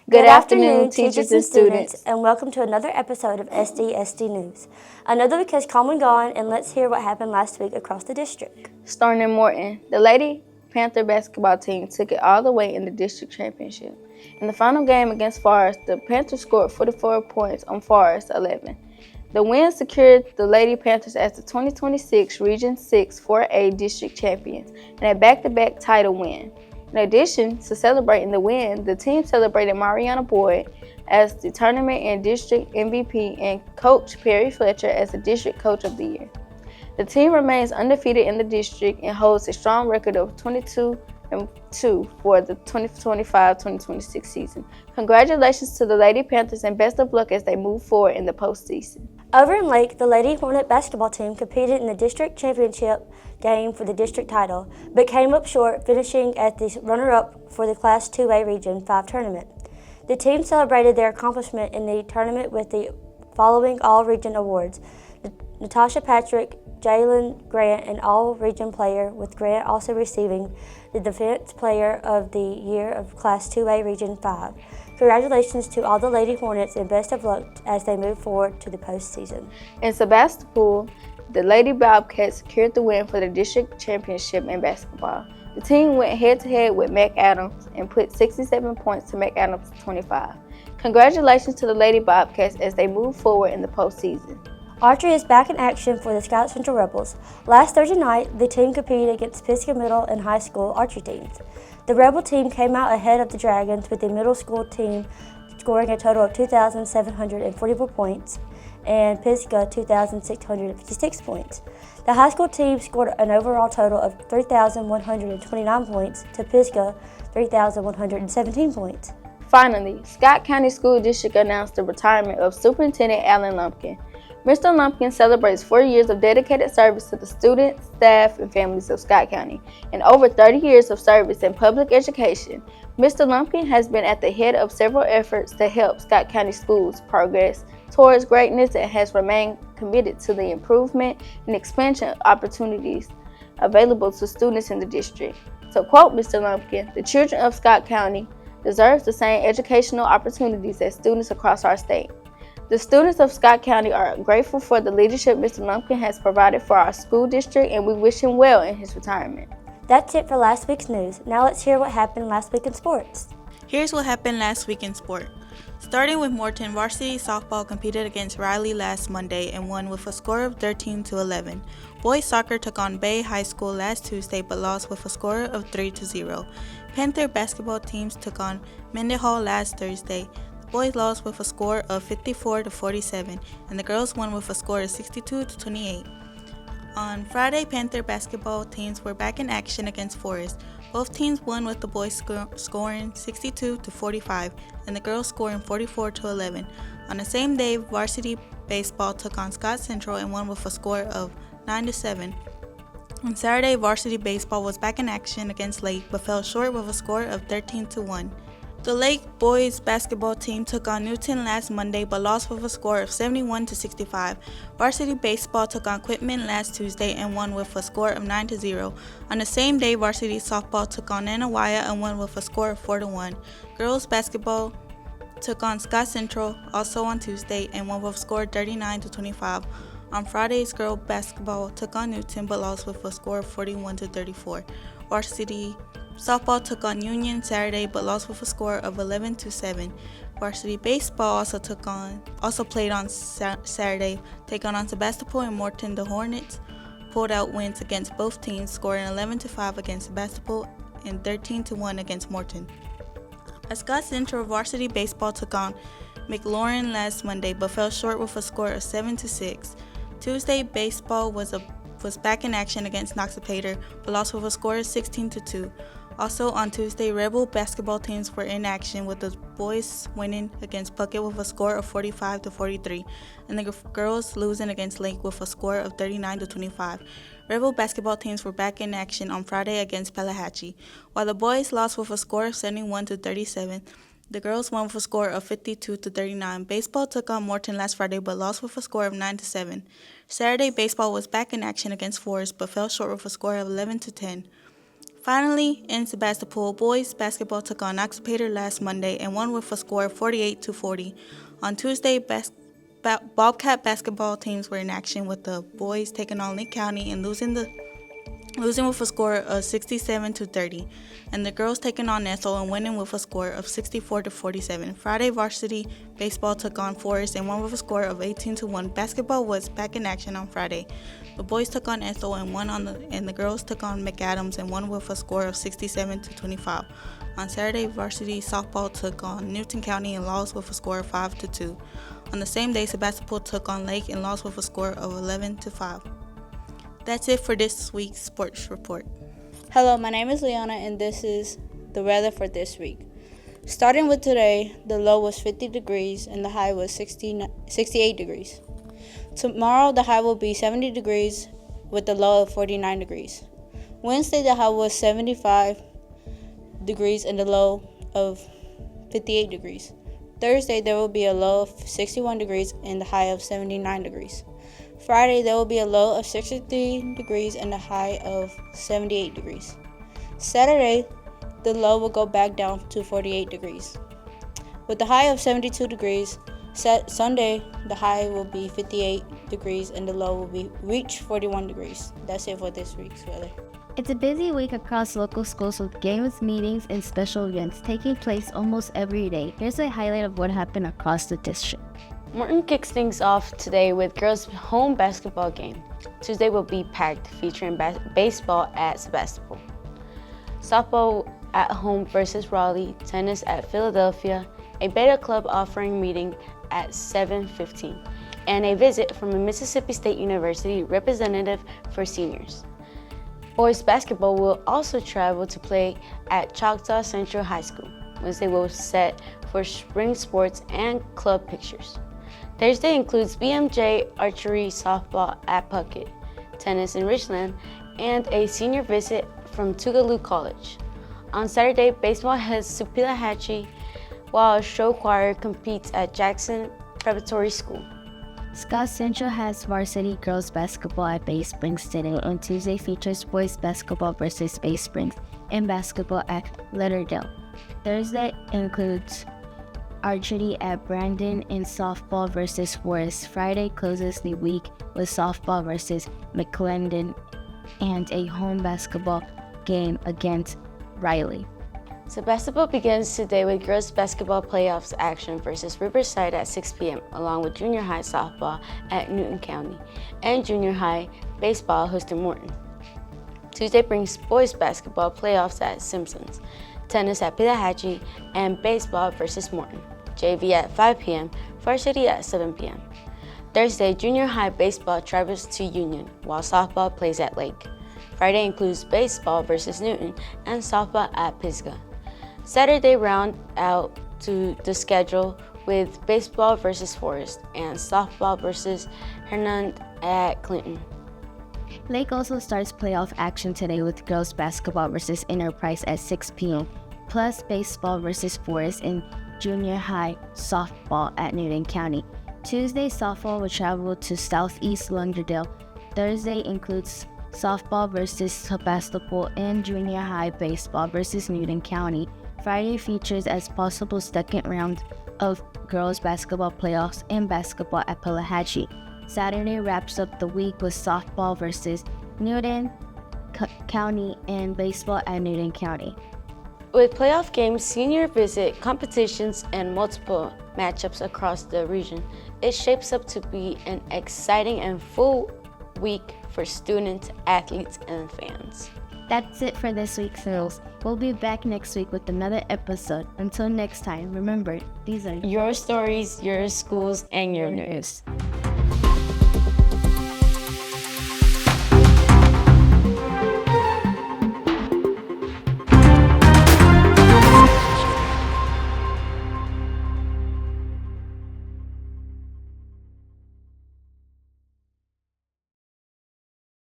Good afternoon, teachers and students. And welcome to another episode of SCSD News. Another week has come and gone, and let's hear what happened last week across the district. Starting in Morton, the Lady Panther basketball team took it all the way in the district championship. In the final game against Forest, the Panthers scored 44 points on Forest 11. The win secured the Lady Panthers as the 2026 Region 6 4A district champions and a back-to-back title win. In addition to celebrating the win, the team celebrated Mariana Boyd as the tournament and district MVP and Coach Perry Fletcher as the district coach of the year. The team remains undefeated in the district and holds a strong record of 22-2 for the 2025-2026 season. Congratulations to the Lady Panthers and best of luck as they move forward in the postseason. Over in Lake, the Lady Hornet basketball team competed in the district championship game for the district title, but came up short, finishing as the runner-up for the Class 2A Region 5 tournament. The team celebrated their accomplishment in the tournament with the following all-region awards: Natasha Patrick, Jalen Grant, an all-region player, with Grant also receiving the Defense Player of the Year of Class 2A Region 5. Congratulations to all the Lady Hornets and best of luck as they move forward to the postseason. In Sebastopol, the Lady Bobcats secured the win for the district championship in basketball. The team went head-to-head with McAdams and put 67 points to McAdams' 25. Congratulations to the Lady Bobcats as they move forward in the postseason. Archery is back in action for the Scott Central Rebels. Last Thursday night, the team competed against Pisgah Middle and High School archery teams. The Rebel team came out ahead of the Dragons, with the middle school team scoring a total of 2,744 points and Pisgah 2,656 points. The high school team scored an overall total of 3,129 points to Pisgah 3,117 points. Finally, Scott County School District announced the retirement of Superintendent Alan Lumpkin. Mr. Lumpkin celebrates 4 years of dedicated service to the students, staff, and families of Scott County, and over 30 years of service in public education. Mr. Lumpkin has been at the head of several efforts to help Scott County schools progress towards greatness and has remained committed to the improvement and expansion opportunities available to students in the district. To quote Mr. Lumpkin, "The children of Scott County deserve the same educational opportunities as students across our state. The students of Scott County are grateful for the leadership Mr. Lumpkin has provided for our school district, and we wish him well in his retirement." That's it for last week's news. Now let's hear what happened last week in sports. Here's what happened last week in sport. Starting with Morton, varsity softball competed against Riley last Monday and won with a score of 13-11. Boys soccer took on Bay High School last Tuesday but lost with a score of 3-0. Panther basketball teams took on Mendenhall last Thursday. The boys lost with a score of 54-47 and the girls won with a score of 62-28. On Friday, Panther basketball teams were back in action against Forest. Both teams won with the boys scoring 62-45 and the girls scoring 44-11. On the same day, varsity baseball took on Scott Central and won with a score of 9-7. On Saturday, varsity baseball was back in action against Lake but fell short with a score of 13-1. The Lake boys basketball team took on Newton last Monday but lost with a score of 71-65. Varsity baseball took on Quitman last Tuesday and won with a score of 9-0. On the same day, varsity softball took on Anawaya and won with a score of 4-1. Girls basketball took on Scott Central also on Tuesday and won with a score of 39-25. On Fridays, girls basketball took on Newton but lost with a score of 41-34. Varsity softball took on Union Saturday but lost with a score of 11-7. Varsity baseball also played on Saturday, taking on Sebastopol and Morton. The Hornets pulled out wins against both teams, scoring 11-5 against Sebastopol and 13-1 against Morton. At Scott Central, varsity baseball took on McLaurin last Monday but fell short with a score of 7-6. Tuesday, baseball was back in action against Noxapater but lost with a score of 16-2. Also on Tuesday, Rebel basketball teams were in action, with the boys winning against Puckett with a score of 45-43 and the girls losing against Lake with a score of 39-25. Rebel basketball teams were back in action on Friday against Pelahatchie. While the boys lost with a score of 71-37, the girls won with a score of 52-39. Baseball took on Morton last Friday but lost with a score of 9-7. Saturday, baseball was back in action against Forest but fell short with a score of 11-10. Finally, in Sebastopol, boys basketball took on Oxapater last Monday and won with a score of 48-40. On Tuesday, Bobcat basketball teams were in action with the boys taking on Lake County and losing with a score of 67-30, and the girls taking on Ethel and winning with a score of 64-47. Friday, varsity baseball took on Forest and won with a score of 18-1. Basketball was back in action on Friday. The boys took on Ethel and and the girls took on McAdams and won with a score of 67-25. On Saturday, varsity softball took on Newton County and lost with a score of 5-2. On the same day, Sebastopol took on Lake and lost with a score of 11-5. That's it for this week's sports report. Hello, my name is Liana and this is the weather for this week. Starting with today, the low was 50 degrees and the high was 68 degrees. Tomorrow, the high will be 70 degrees with the low of 49 degrees. Wednesday, the high was 75 degrees and the low of 58 degrees. Thursday, there will be a low of 61 degrees and the high of 79 degrees. Friday, there will be a low of 63 degrees and a high of 78 degrees. Saturday, the low will go back down to 48 degrees. With the high of 72 degrees, Sunday, the high will be 58 degrees and the low will reach 41 degrees. That's it for this week's weather. It's a busy week across local schools with games, meetings, and special events taking place almost every day. Here's a highlight of what happened across the district. Morton kicks things off today with girls' home basketball game. Tuesday will be packed, featuring baseball at Sebastopol, softball at home versus Raleigh, tennis at Philadelphia, a Beta Club offering meeting at 7:15, and a visit from a Mississippi State University representative for seniors. Boys basketball will also travel to play at Choctaw Central High School. Wednesday will set for spring sports and club pictures. Thursday includes BMJ archery softball at Puckett, tennis in Richland, and a senior visit from Tougaloo College. On Saturday, baseball heads to Pelahatchie, while a show choir competes at Jackson Preparatory School. Scott Central has varsity girls basketball at Bay Springs today. On Tuesday features boys basketball versus Bay Springs and basketball at Lauderdale. Thursday includes archery at Brandon and softball versus Forest. Friday closes the week with softball versus McClendon and a home basketball game against Riley. Sebastopol begins today with girls basketball playoffs action versus Riverside at 6 p.m., along with junior high softball at Newton County and junior high baseball hosting Morton. Tuesday brings boys basketball playoffs at Simpsons, tennis at Pelahatchie, and baseball versus Morton. JV at 5 p.m., varsity at 7 p.m. Thursday, junior high baseball travels to Union, while softball plays at Lake. Friday includes baseball versus Newton and softball at Pisgah. Saturday round out to the schedule with baseball versus Forest and softball versus Hernand at Clinton. Lake also starts playoff action today with girls basketball versus Enterprise at 6 p.m., plus baseball versus Forest and junior high softball at Newton County. Tuesday, softball will travel to Southeast Lauderdale. Thursday includes softball versus Sebastopol and junior high baseball versus Newton County. Friday features as possible second round of girls basketball playoffs and basketball at Pelahatchie. Saturday wraps up the week with softball versus Newton County and baseball at Newton County. With playoff games, senior visit competitions, and multiple matchups across the region, it shapes up to be an exciting and full week for students, athletes, and fans. That's it for this week's news. We'll be back next week with another episode. Until next time, remember, these are Your stories, your schools, and your news.